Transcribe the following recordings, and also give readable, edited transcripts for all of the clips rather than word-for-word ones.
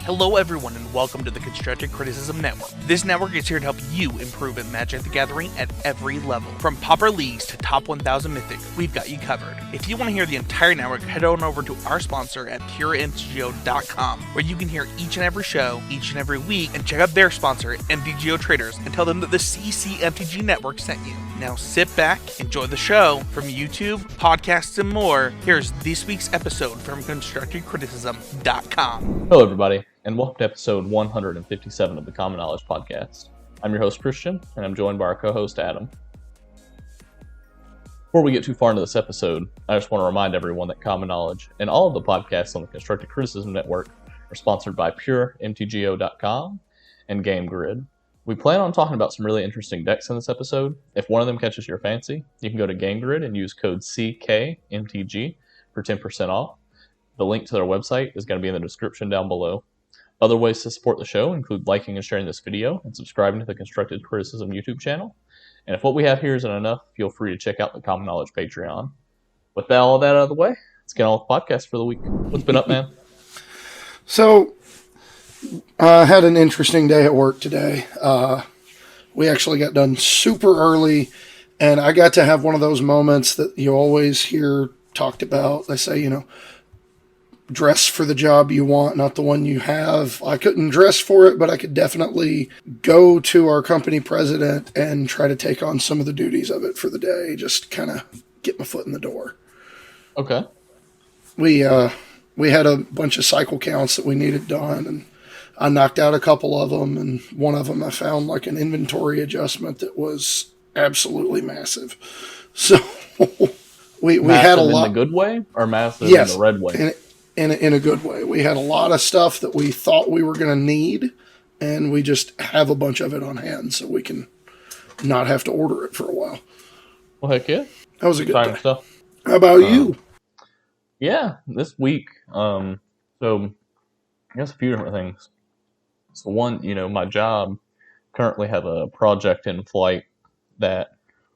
Hello everyone and welcome to the Constructive Criticism Network. This network is here to help you improve at Magic the Gathering at every level. From Pauper Leagues to Top 1000 Mythic, we've got you covered. If you want to hear the entire network, head on over to our sponsor at puremtgo.com, where you can hear each and every show, each and every week, and check out their sponsor, MTGO Traders, and tell them that the CCMTG Network sent you. Now sit back, enjoy the show. From YouTube, podcasts, and more, here's this week's episode from ConstructiveCriticism.com. Hello everybody, and welcome to episode 157 of the Common Knowledge Podcast. I'm your host Christian, and I'm joined by our co-host Adam. Before we get too far into this episode, I just want to remind everyone that Common Knowledge and all of the podcasts on the Constructive Criticism Network are sponsored by PureMTGO.com and Game Grid. We plan on talking about some really interesting decks in this episode. If one of them catches your fancy, you can go to Game Grid and use code CKMTG for 10% off. The link to their website is going to be in the description down below. Other ways to support the show include liking and sharing this video and subscribing to the Constructive Criticism YouTube channel. And if what we have here isn't enough, feel free to check out the Common Knowledge Patreon. With all that out of the way, let's get on with the podcast for the week. What's been up, man? So, I had an interesting day at work today. We actually got done super early, and I got to have one of those moments that you always hear talked about. They say, dress for the job you want, not the one you have. I couldn't dress for it, but I could definitely go to our company president and try to take on some of the duties of it for the day, just kind of get my foot in the door. Okay. We had a bunch of cycle counts that we needed done, and I knocked out a couple of them, and one of them I found like an inventory adjustment that was absolutely massive. So we had a lot in the good way or massive yes, in the red way? In a good way. We had a lot of stuff that we thought we were going to need, and we just have a bunch of it on hand so we can not have to order it for a while. Well, heck yeah. That was a good day. Stuff. How about you? Yeah, this week, so I guess a few different things. So one, my job currently have a project in flight that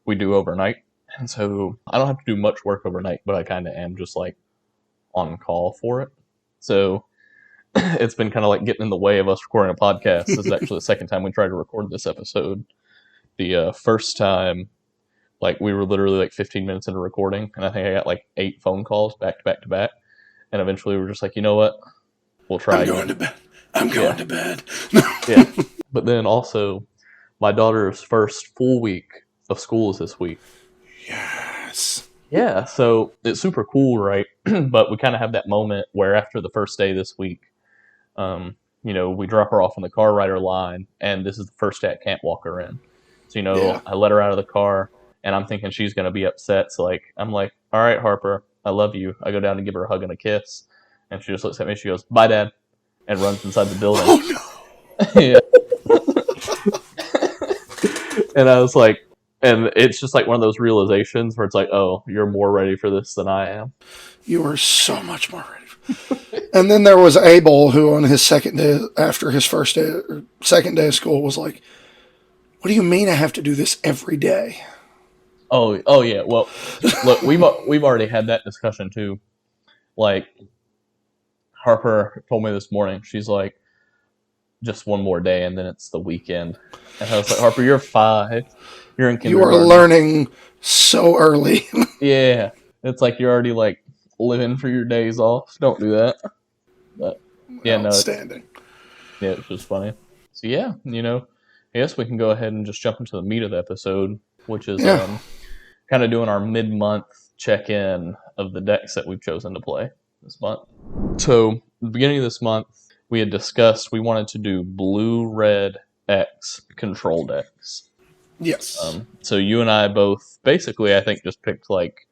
we do overnight. And so I don't have to do much work overnight, but I kind of am just like on call for it. So it's been kind of like getting in the way of us recording a podcast. This is actually the second time we tried to record this episode. The first time, like we were literally like 15 minutes into recording, and I think I got like 8 phone calls back to back to back. And eventually we were just like, you know what? We'll try I'm going to bed. I'm going to bed. Yeah. But then also, my daughter's first full week of school is this week. Yes. Yeah, so it's super cool, right? But we kind of have that moment where after the first day this week, we drop her off in the car, ride her line, and this is the first day I can't walk her in. So, Yeah. I let her out of the car, and I'm thinking she's going to be upset. So, I'm like, all right, Harper, I love you. I go down to give her a hug and a kiss, and she just looks at me, she goes, bye, Dad, and runs inside the building. Oh, no. Yeah. And I was like, and it's just like one of those realizations where it's like, oh, you're more ready for this than I am. You are so much more ready. And then there was Abel, who on his second day, after his first day, or second day of school, was like, what do you mean I have to do this every day? Oh yeah. Well, look, we've already had that discussion too. Like, Harper told me this morning, she's like, just one more day and then it's the weekend. And I was like, Harper, you're 5. You're in kindergarten. You are learning so early. Yeah. It's like you're already like living for your days off. Don't do that. But yeah, Outstanding. It's just funny. So yeah, I guess we can go ahead and just jump into the meat of the episode, which is kind of doing our mid-month check-in of the decks that we've chosen to play this month. So, the beginning of this month, we had discussed we wanted to do blue, red, X control decks. Yes. So you and I both basically, I think, just picked like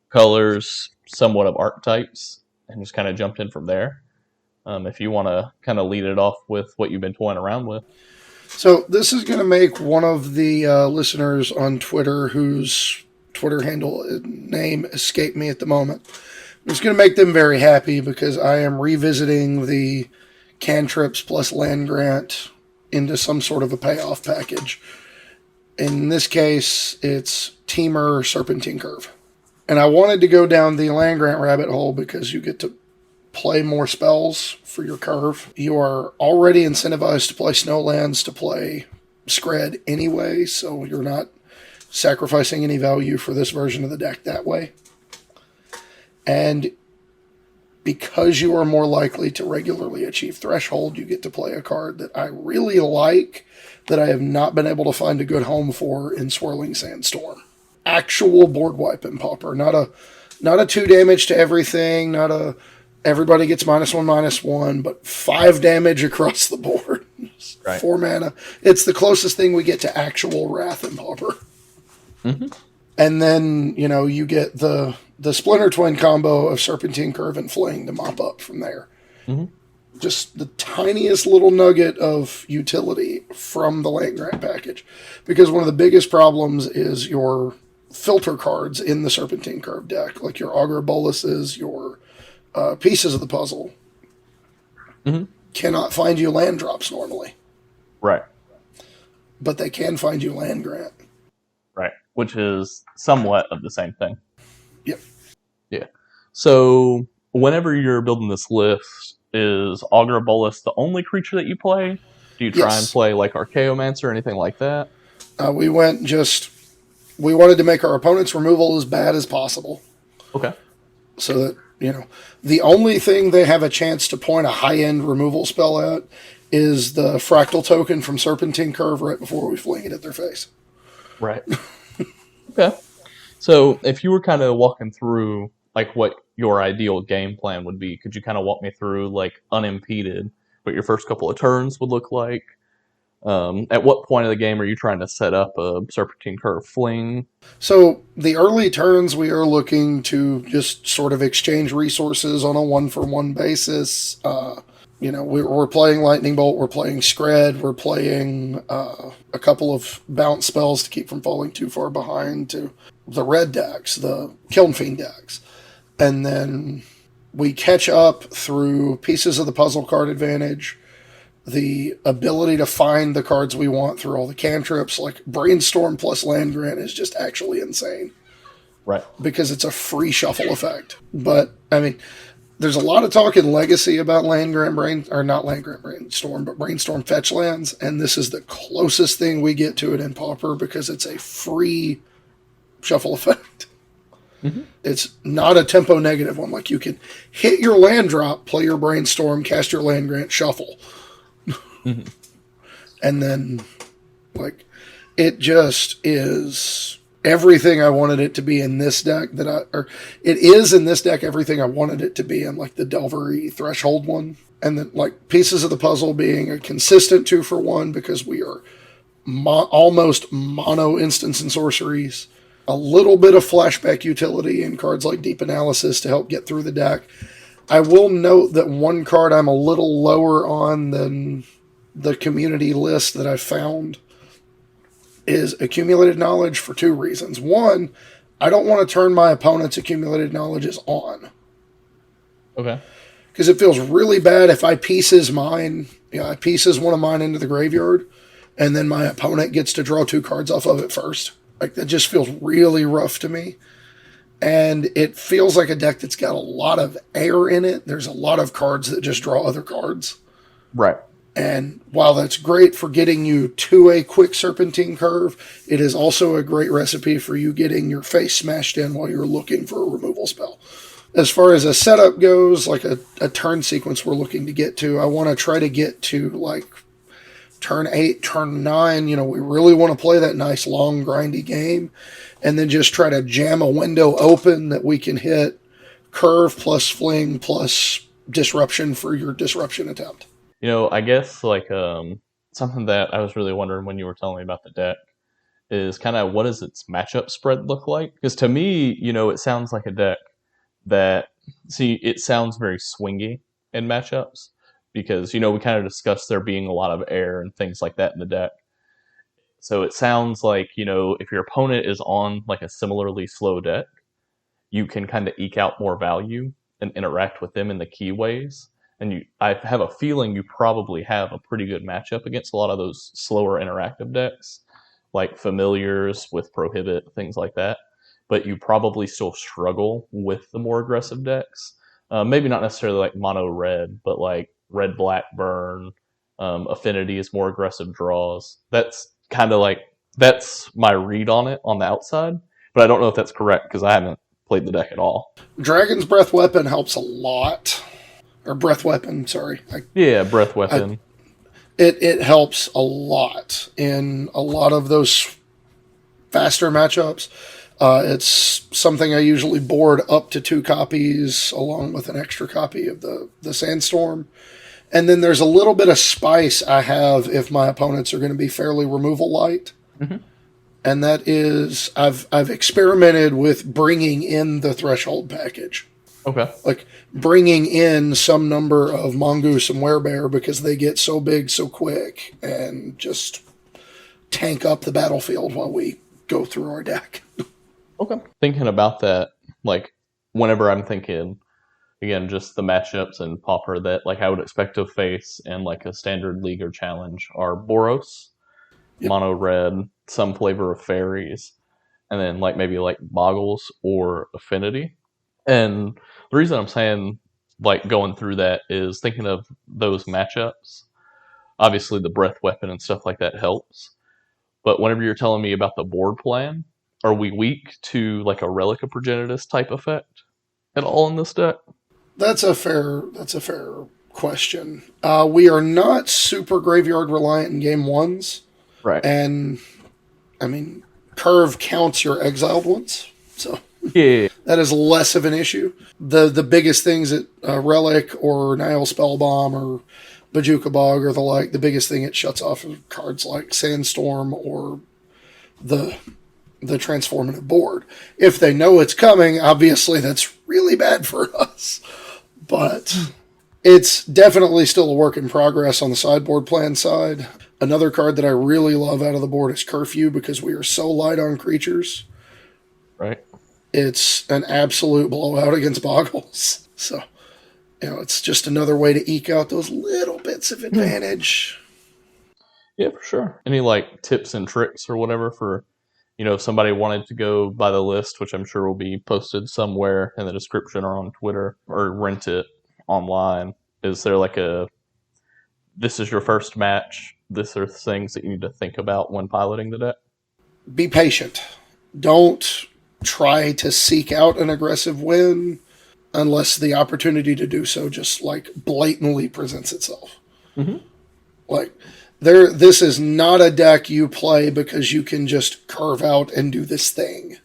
colors, somewhat of archetypes, and just kind of jumped in from there. If you want to kind of lead it off with what you've been toying around with. So this is going to make one of the listeners on Twitter, whose Twitter handle name escaped me at the moment. It's going to make them very happy because I am revisiting the cantrips plus land grant into some sort of a payoff package. In this case, it's Temur Serpentine Curve. And I wanted to go down the land grant rabbit hole because you get to play more spells for your curve. You are already incentivized to play Snowlands, to play Scred anyway, so you're not sacrificing any value for this version of the deck that way. And because you are more likely to regularly achieve Threshold, you get to play a card that I really like that I have not been able to find a good home for in Swirling Sandstorm. Actual board wipe and Pauper, not a 2 damage to everything, not a everybody gets -1/-1, but 5 damage across the board. Right. 4 mana. It's the closest thing we get to actual Wrath and Pauper. Mm-hmm. And then, you get the Splinter Twin combo of Serpentine Curve and Fling to mop up from there. Mm-hmm. Just the tiniest little nugget of utility from the land grant package. Because one of the biggest problems is your filter cards in the Serpentine Curve deck, like your Augur Boluses, your Pieces of the Puzzle, cannot find you land drops normally. Right. But they can find you land grant. Right. Which is somewhat of the same thing. Yep. Yeah. So whenever you're building this list, is Augur Bolus the only creature that you play? Do you try and play like Archaeomancer or anything like that? We wanted to make our opponent's removal as bad as possible. Okay. So that, the only thing they have a chance to point a high-end removal spell at is the Fractal Token from Serpentine Curve right before we fling it at their face. Right. Okay. So if you were kind of walking through like what your ideal game plan would be, could you kind of walk me through like unimpeded what your first couple of turns would look like? At what point of the game are you trying to set up a Serpentine Curve fling? So the early turns we are looking to just sort of exchange resources on a 1-for-1 basis. We're playing Lightning Bolt, we're playing Scred, we're playing a couple of bounce spells to keep from falling too far behind to the red decks, the Kiln Fiend decks. And then we catch up through Pieces of the Puzzle card advantage, the ability to find the cards we want through all the cantrips, like Brainstorm plus Land Grant is just actually insane. Right. Because it's a free shuffle effect. But, there's a lot of talk in Legacy about Brainstorm, but Brainstorm fetch lands, and this is the closest thing we get to it in Pauper because it's a free shuffle effect. Mm-hmm. It's not a tempo negative one. Like, you can hit your land drop, play your Brainstorm, cast your Land Grant, shuffle. Mm-hmm. And then, it just is everything I wanted it to be in this deck it is in this deck everything I wanted it to be in, like the Delvery Threshold one. And then, Pieces of the Puzzle being a consistent 2-for-1 because we are almost mono instants and sorceries. A little bit of flashback utility in cards like Deep Analysis to help get through the deck. I will note that one card I'm a little lower on than the community list that I found is Accumulated Knowledge for 2 reasons. One, I don't want to turn my opponent's Accumulated Knowledges on. Okay. Because it feels really bad if I pieces mine, I pieces one of mine into the graveyard, and then my opponent gets to draw 2 cards off of it first. That just feels really rough to me. And it feels like a deck that's got a lot of air in it. There's a lot of cards that just draw other cards. Right. And while that's great for getting you to a quick Serpentine Curve, it is also a great recipe for you getting your face smashed in while you're looking for a removal spell. As far as a setup goes, like a turn sequence we're looking to get to, I want to try to get to turn 8, turn 9. We really want to play that nice long grindy game and then just try to jam a window open that we can hit curve plus fling plus disruption for your disruption attempt. I guess something that I was really wondering when you were telling me about the deck is kind of what does its matchup spread look like? Because to me, it sounds like a deck that, it sounds very swingy in matchups because, we kind of discussed there being a lot of air and things like that in the deck. So it sounds like, if your opponent is on a similarly slow deck, you can kind of eke out more value and interact with them in the key ways. And I have a feeling you probably have a pretty good matchup against a lot of those slower interactive decks, like Familiars with Prohibit, things like that. But you probably still struggle with the more aggressive decks. maybe not necessarily like mono red, but like red black burn. Affinity is more aggressive draws. That's kind of like that's my read on it on the outside, but I don't know if that's correct because I haven't played the deck at all. Dragon's Breath Weapon helps a lot. Or Breath Weapon, sorry. Yeah, breath weapon. It helps a lot in a lot of those faster matchups. It's something I usually board up to 2 copies along with an extra copy of the Sandstorm. And then there's a little bit of spice I have if my opponents are going to be fairly removal light. Mm-hmm. And that is, I've experimented with bringing in the Threshold package. Okay. Like bringing in some number of Mongoose and Werebear because they get so big so quick and just tank up the battlefield while we go through our deck. Okay. Thinking about that, like whenever I'm thinking, again, just the matchups and Pauper that like I would expect to face in like a standard league or challenge are Boros, Yep. mono red, some flavor of fairies, and then like maybe like Boggles or Affinity. And the reason I'm saying like going through that is thinking of those matchups. Obviously, the breath weapon and stuff like that helps. But whenever you're telling me about the board plan, are we weak to like a Relic of Progenitus type effect at all in this deck? That's a fair question. We are not super graveyard reliant in game ones. Right. And I mean, Curve counts your exiled ones. So Yeah. that is less of an issue. The biggest things at Relic or Nile Spellbomb or Bajuka Bog or the like, the biggest thing it shuts off are cards like Sandstorm or the transformative board. If they know it's coming, obviously that's really bad for us. But it's definitely still a work in progress on the sideboard plan side. Another card that I really love out of the board is Curfew because we are so light on creatures. Right. It's an absolute blowout against Boggles. So, it's just another way to eke out those little bits of advantage. Yeah, for sure. Any like tips and tricks or whatever for, if somebody wanted to go by the list, which I'm sure will be posted somewhere in the description or on Twitter or rent it online. Is there like this is your first match, these are things that you need to think about when piloting the deck? Be patient. Don't try to seek out an aggressive win unless the opportunity to do so just like blatantly presents itself. Mm-hmm. Like this is not a deck you play because you can just curve out and do this thing.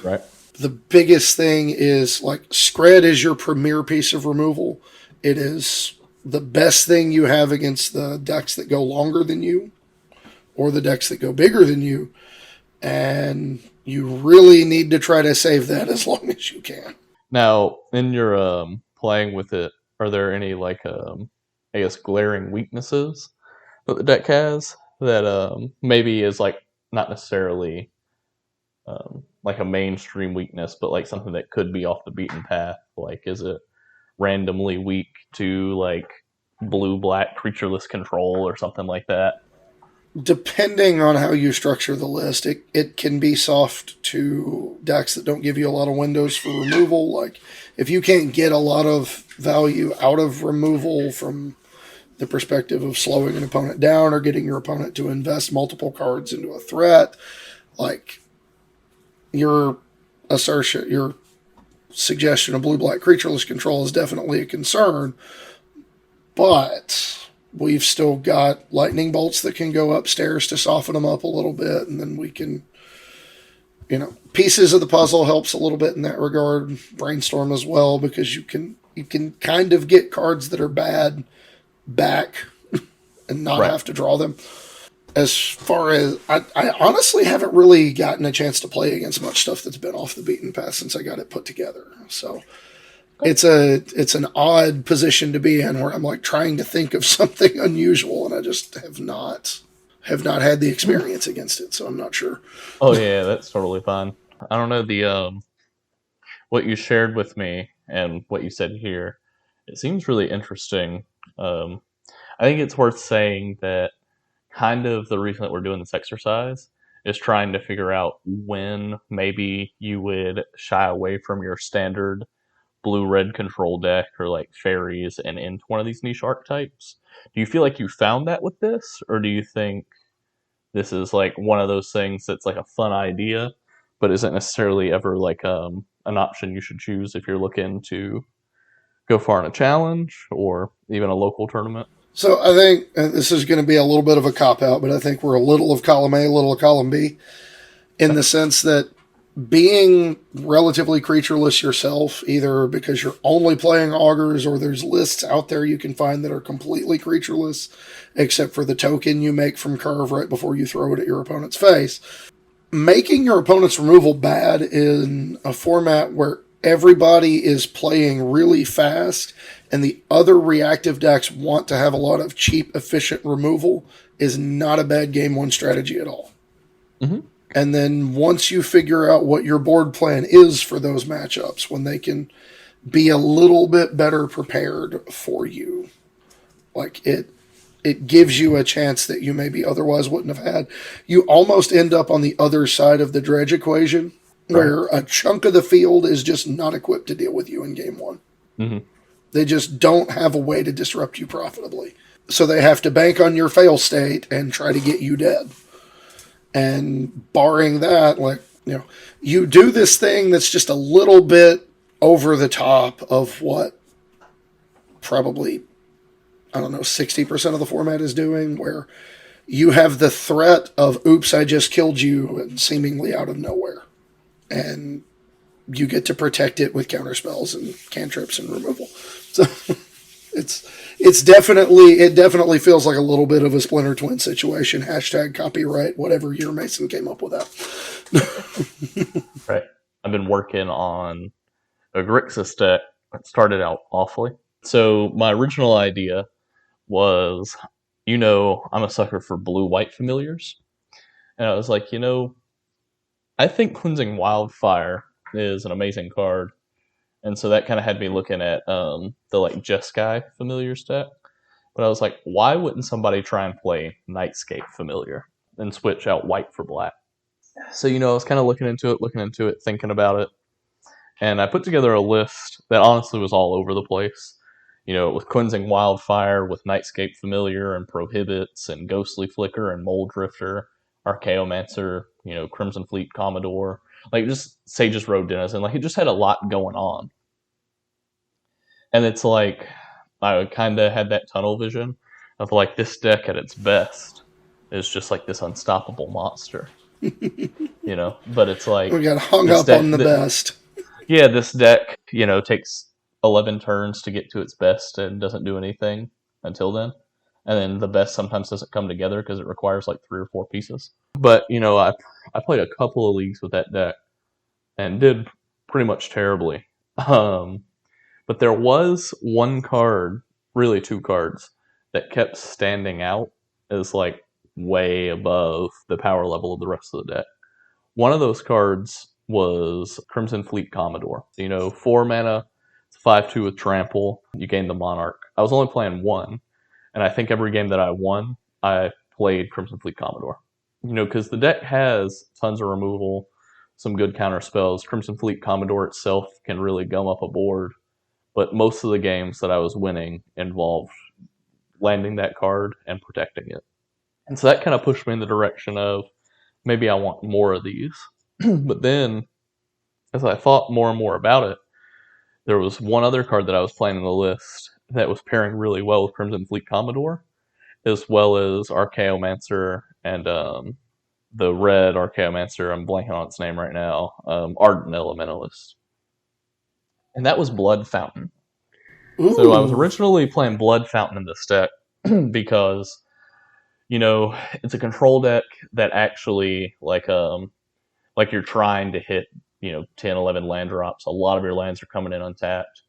Right. The biggest thing is like Scred is your premier piece of removal. It is the best thing you have against the decks that go longer than you or the decks that go bigger than you. And you really need to try to save that as long as you can. Now, in your playing with it, are there any like I guess glaring weaknesses that the deck has that maybe is like not necessarily like a mainstream weakness, but like something that could be off the beaten path? Like, is it randomly weak to like blue-black creatureless control or something like that? Depending on how you structure the list, it can be soft to decks that don't give you a lot of windows for removal. Like, if you can't get a lot of value out of removal from the perspective of slowing an opponent down or getting your opponent to invest multiple cards into a threat, like your suggestion of blue-black creatureless control is definitely a concern, but we've still got lightning bolts that can go upstairs to soften them up a little bit, and then we can, pieces of the puzzle helps a little bit in that regard. Brainstorm as well, because you can kind of get cards that are bad back and not have to draw them. As far as I honestly haven't really gotten a chance to play against much stuff that's been off the beaten path since I got it put together. So it's an odd position to be in where I'm like trying to think of something unusual and I just have not had the experience against it, so I'm not sure. Oh yeah, that's totally fine. I don't know the what you shared with me and what you said here. It seems really interesting. I think it's worth saying that kind of the reason that we're doing this exercise is trying to figure out when maybe you would shy away from your standard blue-red control deck or like fairies and into one of these niche archetypes. Do you feel like you found that with this, or do you think this is like one of those things that's like a fun idea, but isn't necessarily ever like an option you should choose if you're looking to go far in a challenge or even a local tournament? So I think this is going to be a little bit of a cop out, but I think we're a little of column A, a little of column B, in the sense that being relatively creatureless yourself, either because you're only playing augurs or there's lists out there you can find that are completely creatureless, except for the token you make from curve right before you throw it at your opponent's face. Making your opponent's removal bad in a format where everybody is playing really fast and the other reactive decks want to have a lot of cheap, efficient removal is not a bad game one strategy at all. Mm-hmm. And then once you figure out what your board plan is for those matchups, when they can be a little bit better prepared for you, like it gives you a chance that you maybe otherwise wouldn't have had. You almost end up on the other side of the dredge equation, where a chunk of the field is just not equipped to deal with you in game one. Mm-hmm. They just don't have a way to disrupt you profitably. So they have to bank on your fail state and try to get you dead. And barring that, you do this thing that's just a little bit over the top of what probably, 60% of the format is doing, where you have the threat of, oops, I just killed you, and seemingly out of nowhere. And you get to protect it with counterspells and cantrips and removal. So it definitely feels like a little bit of a Splinter Twin situation. # copyright, whatever year Mason came up with that. Right. I've been working on a Grixis deck that started out awfully. So my original idea was, I'm a sucker for blue-white familiars. And I was like, I think Cleansing Wildfire is an amazing card. And so that kind of had me looking at the Jeskai familiars deck. But I was like, why wouldn't somebody try and play Nightscape familiar and switch out white for black? So, I was kind of looking into it, thinking about it. And I put together a list that honestly was all over the place. With Cleansing Wildfire, with Nightscape Familiar, and Prohibits, and Ghostly Flicker, and Mole Drifter, Archaeomancer, Crimson Fleet Commodore, just Sage's Road Denizen. It just had a lot going on. And it's like, I kind of had that tunnel vision of this deck at its best is just this unstoppable monster. But it's like, we got hung up on the best. Yeah, this deck, takes 11 turns to get to its best and doesn't do anything until then. And then the best sometimes doesn't come together because it requires 3 or 4 pieces. But, I played a couple of leagues with that deck and did pretty much terribly. But there was one card, really 2 cards, that kept standing out as way above the power level of the rest of the deck. One of those cards was Crimson Fleet Commodore. 4 mana, it's 5/2 with Trample, you gain the Monarch. I was only playing 1, and I think every game that I won, I played Crimson Fleet Commodore. Because the deck has tons of removal, some good counter spells. Crimson Fleet Commodore itself can really gum up a board, but most of the games that I was winning involved landing that card and protecting it. And so that kind of pushed me in the direction of, maybe I want more of these. But then, as I thought more and more about it, there was one other card that I was playing in the list that was pairing really well with Crimson Fleet Commodore, as well as Archaeomancer and the red Archaeomancer, I'm blanking on its name right now, Ardent Elementalist. And that was Blood Fountain. Ooh. So I was originally playing Blood Fountain in this deck because, it's a control deck that actually, you're trying to hit, 10, 11 land drops. A lot of your lands are coming in untapped.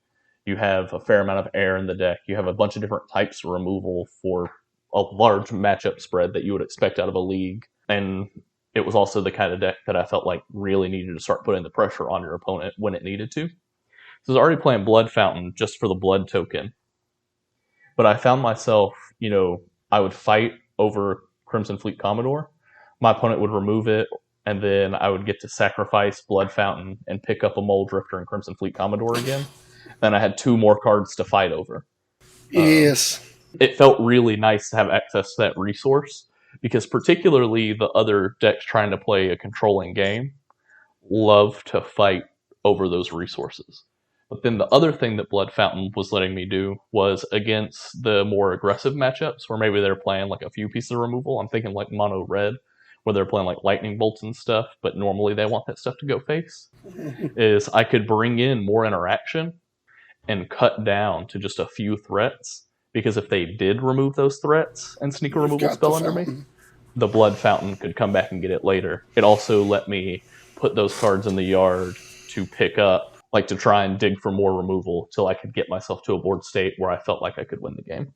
You have a fair amount of air in the deck. You have a bunch of different types of removal for a large matchup spread that you would expect out of a league. And it was also the kind of deck that I felt really needed to start putting the pressure on your opponent when it needed to. So I was already playing Blood Fountain just for the blood token. But I found myself, I would fight over Crimson Fleet Commodore. My opponent would remove it, and then I would get to sacrifice Blood Fountain and pick up a Mole Drifter and Crimson Fleet Commodore again. and I had 2 more cards to fight over. Yes. It felt really nice to have access to that resource, because particularly the other decks trying to play a controlling game love to fight over those resources. But then the other thing that Blood Fountain was letting me do was against the more aggressive matchups where maybe they're playing like a few pieces of removal. I'm thinking like mono red, where they're playing like lightning bolts and stuff, but normally they want that stuff to go face. Is I could bring in more interaction and cut down to just a few threats, because if they did remove those threats and sneak a removal spell under me, the Blood Fountain could come back and get it later. It also let me put those cards in the yard to pick up, like to try and dig for more removal till I could get myself to a board state where I felt like I could win the game.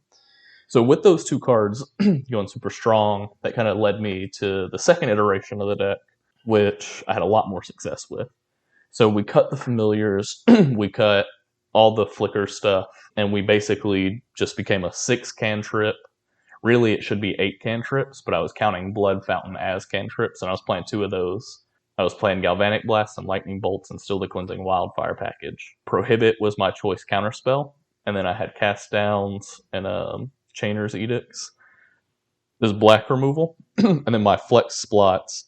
So with those 2 cards going super strong, that kind of led me to the second iteration of the deck, which I had a lot more success with. So we cut the familiars, we cut all the flicker stuff, and we basically just became a 6 cantrip. Really, it should be 8 cantrips, but I was counting Blood Fountain as cantrips, and I was playing 2 of those. I was playing Galvanic Blast and Lightning Bolts and still the Cleansing Wildfire package. Prohibit was my choice counterspell, and then I had Cast Downs and Chainer's Edicts. This black removal, and then my flex slots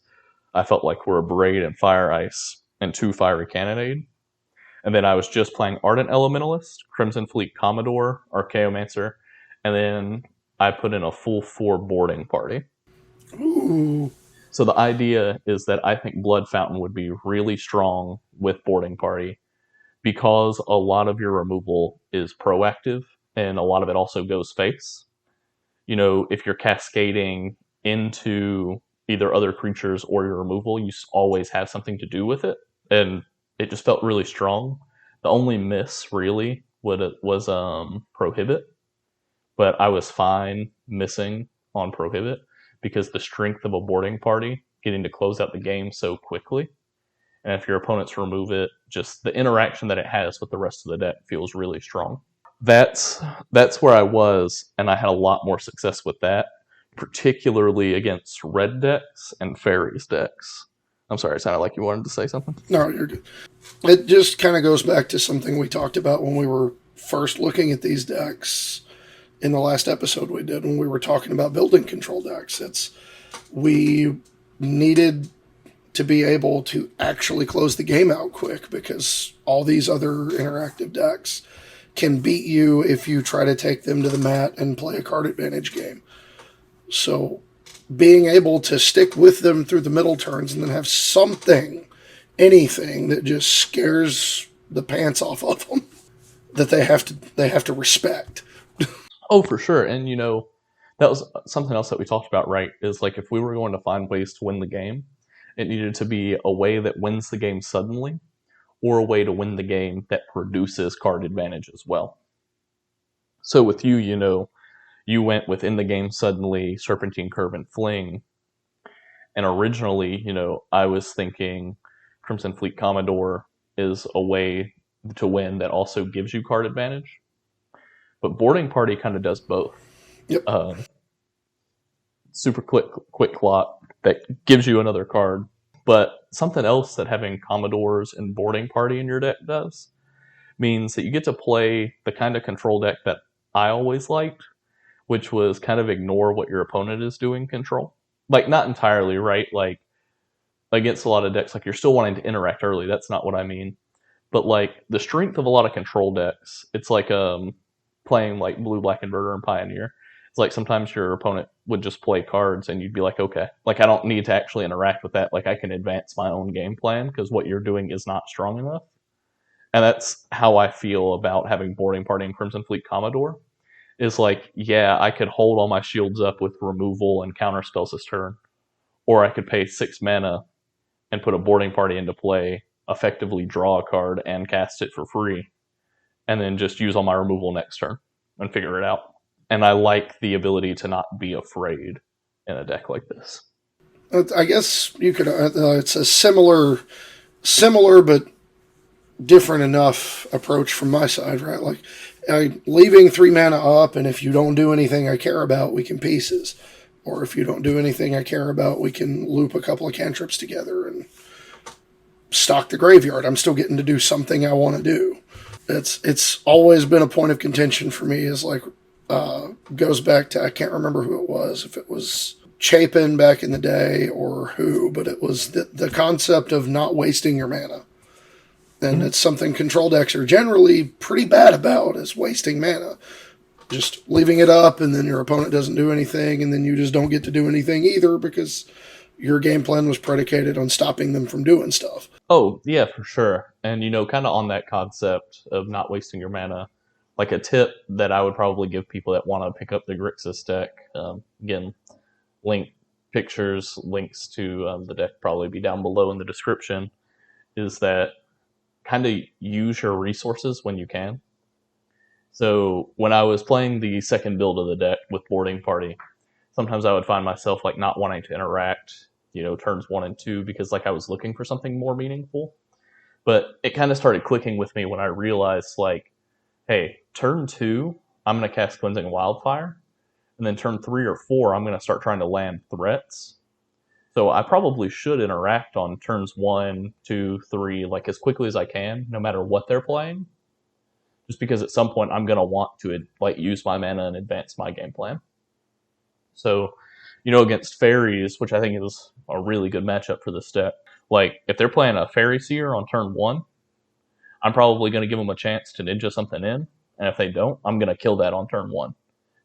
I felt like were Abrade and Fire Ice and 2 Fiery Cannonade. And then I was just playing Ardent Elementalist, Crimson Fleet Commodore, Archaeomancer, and then I put in a full 4 boarding party. Ooh. So the idea is that I think Blood Fountain would be really strong with boarding party, because a lot of your removal is proactive and a lot of it also goes face. You know, if you're cascading into either other creatures or your removal, you always have something to do with it. And it just felt really strong. The only miss really was Prohibit, but I was fine missing on Prohibit, because the strength of a boarding party getting to close out the game so quickly, and if your opponents remove it, just the interaction that it has with the rest of the deck feels really strong. That's where I was, and I had a lot more success with that, particularly against red decks and fairies decks. I'm sorry, it sounded like you wanted to say something. No, you're good. It just kind of goes back to something we talked about when we were first looking at these decks in the last episode we did, when we were talking about building control decks. We needed to be able to actually close the game out quick, because all these other interactive decks can beat you if you try to take them to the mat and play a card advantage game. So being able to stick with them through the middle turns and then have something, anything that just scares the pants off of them, that they have to respect. Oh, for sure. And, you know, that was something else that we talked about, right? Is like, if we were going to find ways to win the game, it needed to be a way that wins the game suddenly, or a way to win the game that produces card advantage as well. So with you, you know, you went within the game suddenly, Serpentine Curve and Fling. And originally, you know, I was thinking Crimson Fleet Commodore is a way to win that also gives you card advantage. But boarding party kind of does both. Yep. Super quick clock that gives you another card. But something else that having Commodores and boarding party in your deck does means that you get to play the kind of control deck that I always liked, which was kind of ignore what your opponent is doing control. Like, not entirely, right? Like, against a lot of decks, like, you're still wanting to interact early. That's not what I mean. But, like, the strength of a lot of control decks, it's like playing, like, Blue, Black, Inverter and Pioneer. It's like sometimes your opponent would just play cards and you'd be like, okay, like, I don't need to actually interact with that. Like, I can advance my own game plan because what you're doing is not strong enough. And that's how I feel about having boarding party and Crimson Fleet Commodore. Is like, yeah, I could hold all my shields up with removal and counter spells this turn, or I could pay 6 mana and put a boarding party into play, effectively draw a card and cast it for free, and then just use all my removal next turn and figure it out. And I like the ability to not be afraid in a deck like this. I guess you could. It's a similar but different enough approach from my side, right? Like, leaving 3 mana up, and if you don't do anything I care about, we can pieces. Or if you don't do anything I care about, we can loop a couple of cantrips together and stock the graveyard. I'm still getting to do something I want to do. It's always been a point of contention for me. Is like goes back to, I can't remember who it was, if it was Chapin back in the day or who, but it was the concept of not wasting your mana. And it's something control decks are generally pretty bad about, is wasting mana. Just leaving it up, and then your opponent doesn't do anything, and then you just don't get to do anything either because your game plan was predicated on stopping them from doing stuff. Oh, yeah, for sure. And, kind of on that concept of not wasting your mana, like a tip that I would probably give people that want to pick up the Grixis deck, again, links to the deck probably be down below in the description, is that kind of use your resources when you can. So when I was playing the second build of the deck with Boarding Party, sometimes I would find myself like not wanting to interact, turns 1 and 2, because like I was looking for something more meaningful. But it kind of started clicking with me when I realized, like, hey, turn 2, I'm going to cast Cleansing Wildfire. And then turn 3 or 4, I'm going to start trying to land threats. So I probably should interact on turns 1, 2, 3, like as quickly as I can, no matter what they're playing. Just because at some point I'm going to want to like use my mana and advance my game plan. So, against fairies, which I think is a really good matchup for this deck, like if they're playing a Fairy Seer on turn 1, I'm probably going to give them a chance to ninja something in. And if they don't, I'm going to kill that on turn 1.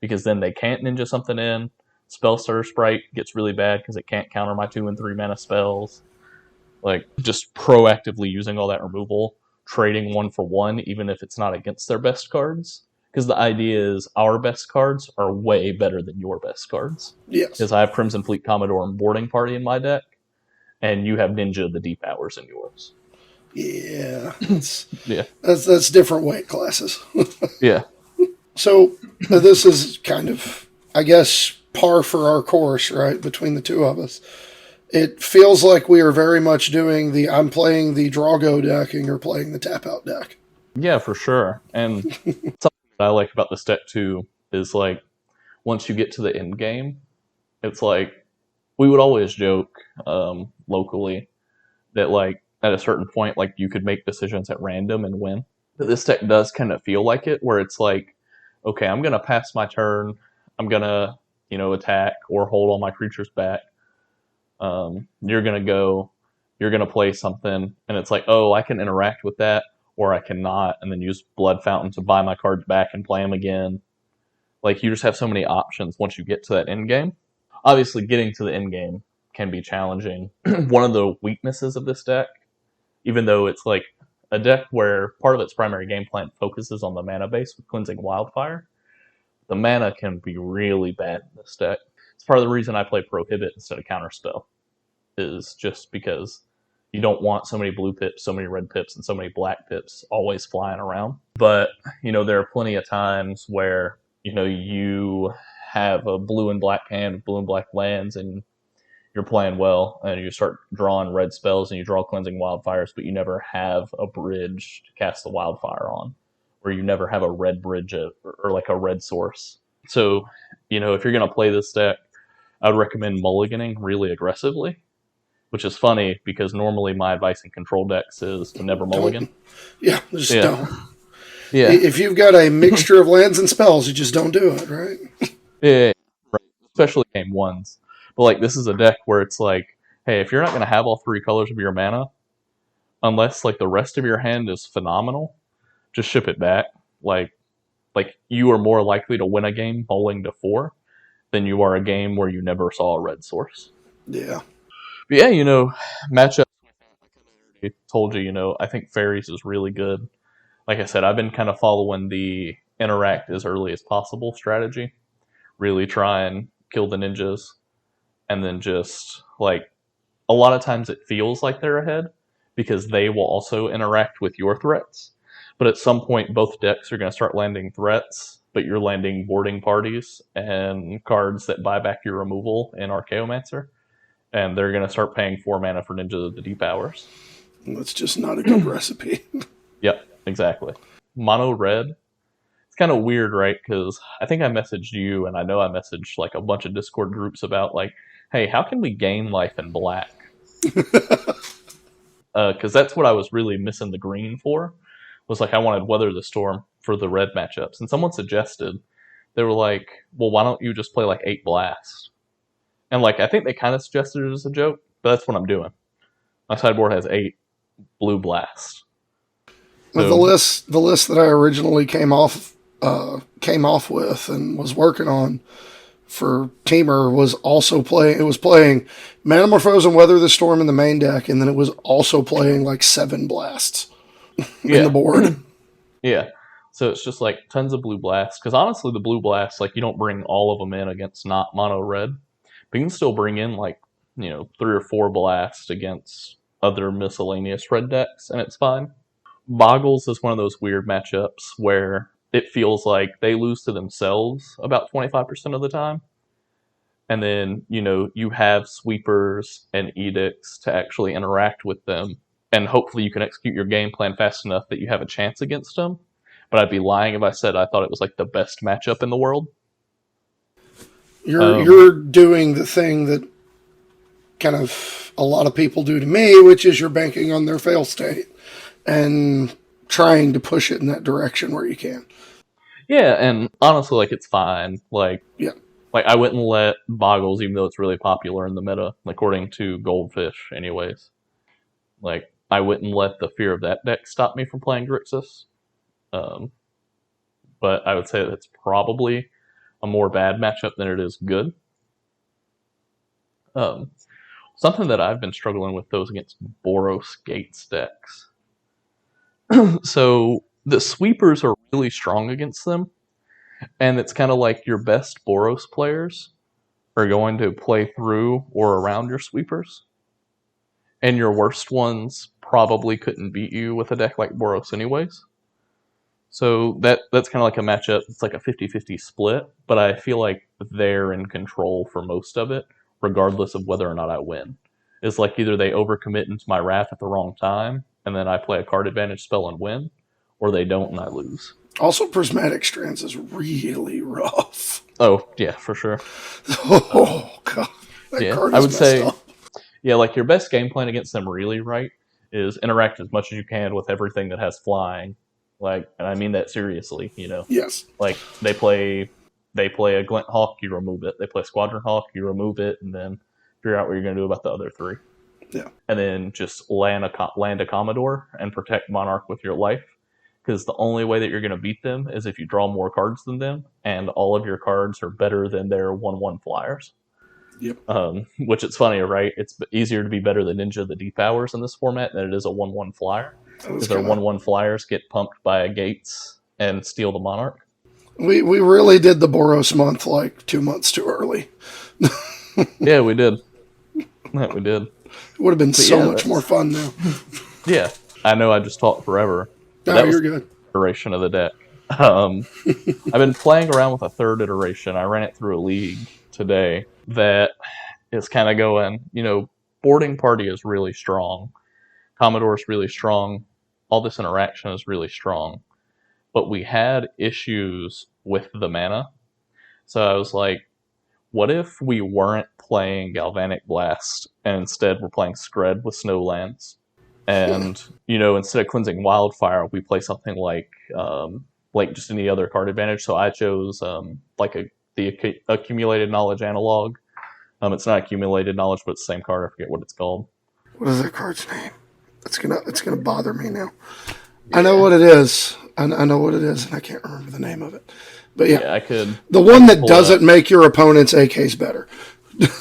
Because then they can't ninja something in. Spellstar Sprite gets really bad because it can't counter my 2 and 3 mana spells. Like, just proactively using all that removal, trading 1 for 1, even if it's not against their best cards. Because the idea is our best cards are way better than your best cards. Yes. Because I have Crimson Fleet Commodore and Boarding Party in my deck, and you have Ninja the Deep Hours in yours. Yeah. Yeah. That's different weight classes. Yeah. So this is kind of, I guess, par for our course, right, between the two of us. It feels like we are very much doing I'm playing the Draw-Go deck and you're playing the tap-out deck. Yeah, for sure. And something that I like about this deck, too, is, like, once you get to the end game, it's like, we would always joke locally that, like, at a certain point, like, you could make decisions at random and win. But this deck does kind of feel like it, where it's like, okay, I'm going to pass my turn, I'm going to, attack or hold all my creatures back. You're going to play something, and it's like, oh, I can interact with that, or I cannot, and then use Blood Fountain to buy my cards back and play them again. Like, you just have so many options once you get to that end game. Obviously, getting to the end game can be challenging. One of the weaknesses of this deck, even though it's like a deck where part of its primary game plan focuses on the mana base with Cleansing Wildfire, the mana can be really bad in this deck. It's part of the reason I play Prohibit instead of Counterspell, is just because you don't want so many blue pips, so many red pips, and so many black pips always flying around. But, there are plenty of times where, you have a blue and black hand, blue and black lands, and you're playing well, and you start drawing red spells, and you draw Cleansing Wildfires, but you never have a bridge to cast the Wildfire on, or you never have a red bridge or like a red source. So, if you're going to play this deck, I would recommend mulliganing really aggressively, which is funny because normally my advice in control decks is to never mulligan. Don't. Yeah. If you've got a mixture of lands and spells, you just don't do it, right? Yeah, right. Especially game ones. But like, this is a deck where it's like, hey, if you're not going to have all 3 colors of your mana, unless like the rest of your hand is phenomenal, just ship it back. Like you are more likely to win a game bowling to 4 than you are a game where you never saw a red source. Yeah. But yeah, matchup. I told you, I think Fairies is really good. Like I said, I've been kind of following the interact as early as possible strategy. Really try and kill the ninjas. And then just, like, a lot of times it feels like they're ahead because they will also interact with your threats. But at some point, both decks are going to start landing threats, but you're landing boarding parties and cards that buy back your removal in Archaeomancer. And they're going to start paying 4 mana for Ninja of the Deep Hours. That's just not a good recipe. Yep, exactly. Mono red. It's kind of weird, right? Because I think I messaged you, and I know I messaged like a bunch of Discord groups about like, hey, how can we gain life in black? Because that's what I was really missing the green for. was like I wanted Weather the Storm for the red matchups, and someone suggested, they were like, well, why don't you just play like 8 Blast? And like I think they kind of suggested it as a joke, but that's what I'm doing. My sideboard has 8 Blue Blast. With the list that I originally came off with and was working on for Temur was also playing. It was playing Manamorphose and Weather the Storm in the main deck, and then it was also playing like 7 blasts in the board. Yeah. So it's just like tons of blue blasts. Because honestly, the blue blasts, like you don't bring all of them in against not mono red, but you can still bring in like 3 or 4 blasts against other miscellaneous red decks, and it's fine. Boggles is one of those weird matchups where it feels like they lose to themselves about 25% of the time. And then, you have sweepers and edicts to actually interact with them. And hopefully you can execute your game plan fast enough that you have a chance against them. But I'd be lying if I said I thought it was like the best matchup in the world. You're doing the thing that kind of a lot of people do to me, which is you're banking on their fail state and trying to push it in that direction where you can. Yeah, and honestly, like, it's fine. Like, I wouldn't let Boggles, even though it's really popular in the meta, according to Goldfish, anyways. Like, I wouldn't let the fear of that deck stop me from playing Grixis. But I would say that's probably a more bad matchup than it is good. Something that I've been struggling with, though, is against Boros Gates decks. So the sweepers are really strong against them, and it's kind of like your best Boros players are going to play through or around your sweepers, and your worst ones probably couldn't beat you with a deck like Boros anyways. So that's kind of like a matchup. It's like a 50-50 split, but I feel like they're in control for most of it, regardless of whether or not I win. It's like either they overcommit into my wrath at the wrong time, and then I play a card advantage spell and win, or they don't and I lose. Also, Prismatic Strands is really rough. Oh, yeah, for sure. Oh, God. That card is I would messed say, up. like your best game plan against them really, right, is interact as much as you can with everything that has flying. Like, and I mean that seriously, Yes. Like, they play a Glint Hawk, you remove it. They play Squadron Hawk, you remove it, and then figure out what you're going to do about the other 3. Yeah. And then just land a Commodore and protect Monarch with your life. Because the only way that you're going to beat them is if you draw more cards than them, and all of your cards are better than their 1/1 flyers. Yep. Which it's funny, right? It's easier to be better than Ninja the Deep Hours in this format than it is a 1/1 flyer. Because their 1/1 flyers get pumped by Gates and steal the Monarch. We really did the Boros month like 2 months too early. Yeah, we did. We did. It would have been much more fun now. Yeah, I know I just talked forever. No, you're good. Iteration of the deck. I've been playing around with a third iteration. I ran it through a league today that is kind of going, boarding party is really strong. Commodore's really strong. All this interaction is really strong. But we had issues with the mana. So I was like, what if we weren't playing Galvanic Blast and instead we're playing Scred with Snowlands? And, instead of Cleansing Wildfire, we play something like just any other card advantage. So I chose the Accumulated Knowledge analog. It's not Accumulated Knowledge, but it's the same card. I forget what it's called. What is that card's name? It's gonna bother me now. Yeah. I know what it is. I know what it is, and I can't remember the name of it. But yeah I could. The one that doesn't make your opponent's AKs better.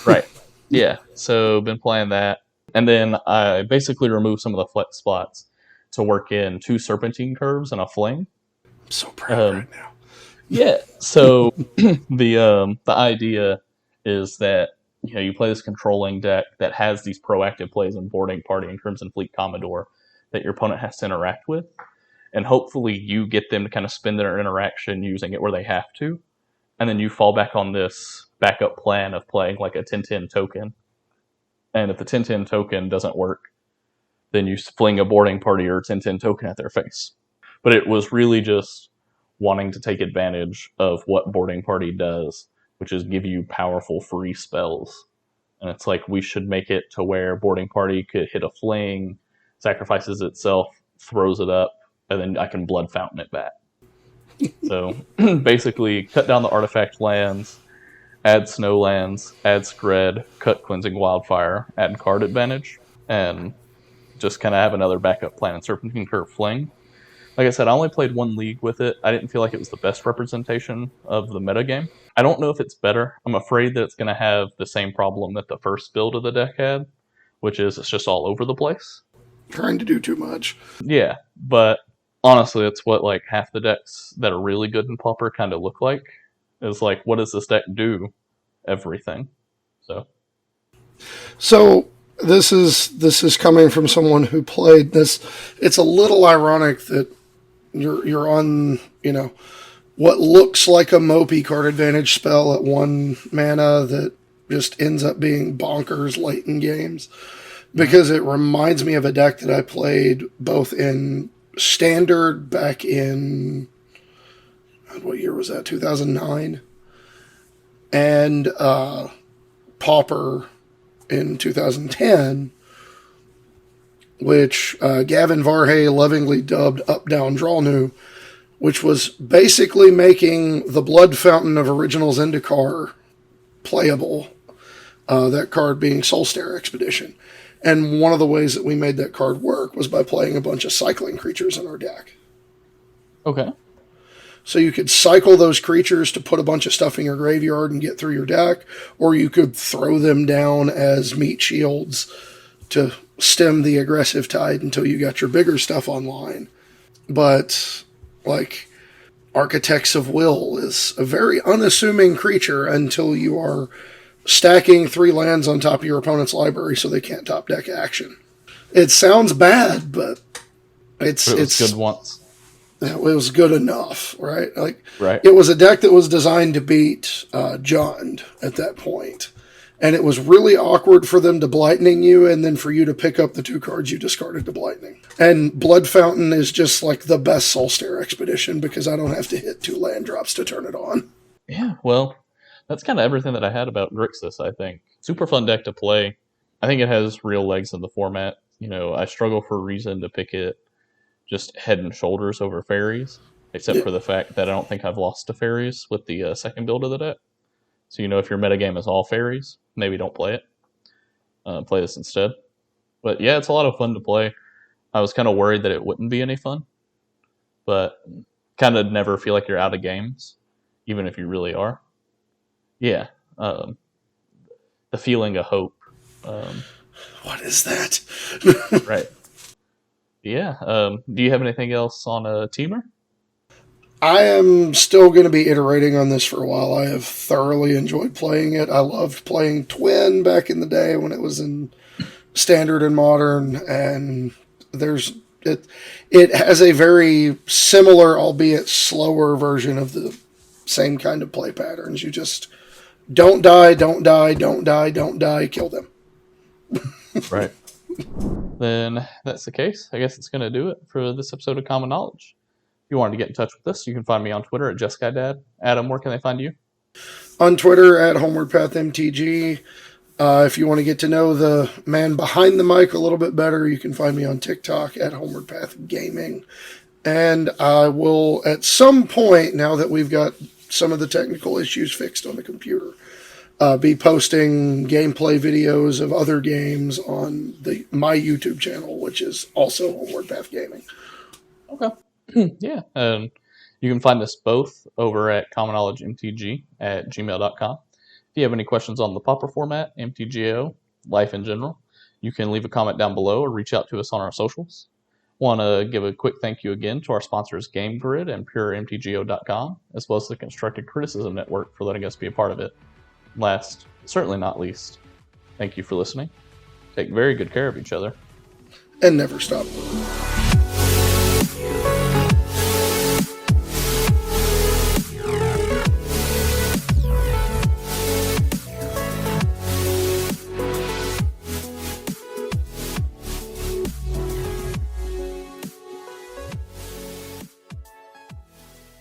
Right. Yeah. So been playing that. And then I basically removed some of the flex spots to work in 2 Serpentine Curves and a Fling. I'm so proud right now. Yeah. So the idea is that you play this controlling deck that has these proactive plays in Boarding Party and Crimson Fleet Commodore that your opponent has to interact with, and hopefully you get them to kind of spend their interaction using it where they have to, and then you fall back on this backup plan of playing like a 10/10 token. And if the 10/10 token doesn't work, then you fling a Boarding Party or 10/10 token at their face. But it was really just wanting to take advantage of what Boarding Party does, which is give you powerful free spells. And it's like, we should make it to where Boarding Party could hit a Fling, sacrifices itself, throws it up and then I can Blood Fountain it back. So basically, cut down the artifact lands, add snow lands, add Scred, cut Cleansing Wildfire, add card advantage, and just kind of have another backup plan in Serpentine Curve Fling. Like I said, I only played one league with it. I didn't feel like it was the best representation of the metagame. I don't know if it's better. I'm afraid that it's going to have the same problem that the first build of the deck had, which is it's just all over the place. Trying to do too much. Yeah, but honestly, it's what like half the decks that are really good in Pauper kind of look like. Is like, what does this deck do? Everything. So this is coming from someone who played this. It's a little ironic that you're on, what looks like a Mopey card advantage spell at 1 mana that just ends up being bonkers late in games. Because it reminds me of a deck that I played both in Standard back in, what year was that, 2009? And Pauper in 2010, which Gavin Varhay lovingly dubbed Up Down Draw New, which was basically making the Blood Fountain of Original Zendikar playable, that card being Soulstare Expedition. And one of the ways that we made that card work was by playing a bunch of cycling creatures in our deck. Okay. So you could cycle those creatures to put a bunch of stuff in your graveyard and get through your deck, or you could throw them down as meat shields to stem the aggressive tide until you got your bigger stuff online. But, like, Architects of Will is a very unassuming creature until you are stacking 3 lands on top of your opponent's library so they can't top deck action. It sounds bad, but it's good once. It was good enough, right? Right. It was a deck that was designed to beat Jund at that point. And it was really awkward for them to Blightning you and then for you to pick up the 2 cards you discarded to Blightning. And Blood Fountain is just like the best Soulstare Expedition because I don't have to hit 2 land drops to turn it on. Yeah, well, that's kind of everything that I had about Grixis, I think. Super fun deck to play. I think it has real legs in the format. I struggle for a reason to pick it just head and shoulders over fairies, except for the fact that I don't think I've lost to fairies with the second build of the deck. So, if your metagame is all fairies, maybe don't play it. Play this instead. But yeah, it's a lot of fun to play. I was kind of worried that it wouldn't be any fun, but kind of never feel like you're out of games, even if you really are. Yeah. The feeling of hope. What is that? Right. Yeah. Do you have anything else on Temur? I am still going to be iterating on this for a while. I have thoroughly enjoyed playing it. I loved playing Twin back in the day when it was in Standard and Modern, and it has a very similar, albeit slower version of the same kind of play patterns. You just don't die, don't die, don't die, don't die, kill them. Right. Then that's the case. I guess it's going to do it for this episode of Common Knowledge. If you wanted to get in touch with us, you can find me on Twitter at JustGuyDad. Adam, where can they find you? On Twitter at HomewardPathMTG. If you want to get to know the man behind the mic a little bit better, you can find me on TikTok at HomewardPathGaming. And I will, at some point, now that we've got some of the technical issues fixed on the computer, be posting gameplay videos of other games on my YouTube channel, which is also Homeward Path Gaming. Okay. Yeah. You can find us both over at commonknowledgemtg@gmail.com. If you have any questions on the Pauper format, MTGO, life in general, you can leave a comment down below or reach out to us on our socials. Want to give a quick thank you again to our sponsors Game Grid and PureMTGO.com, as well as the Constructed Criticism Network for letting us be a part of it. Last, certainly not least, thank you for listening. Take very good care of each other. And never stop.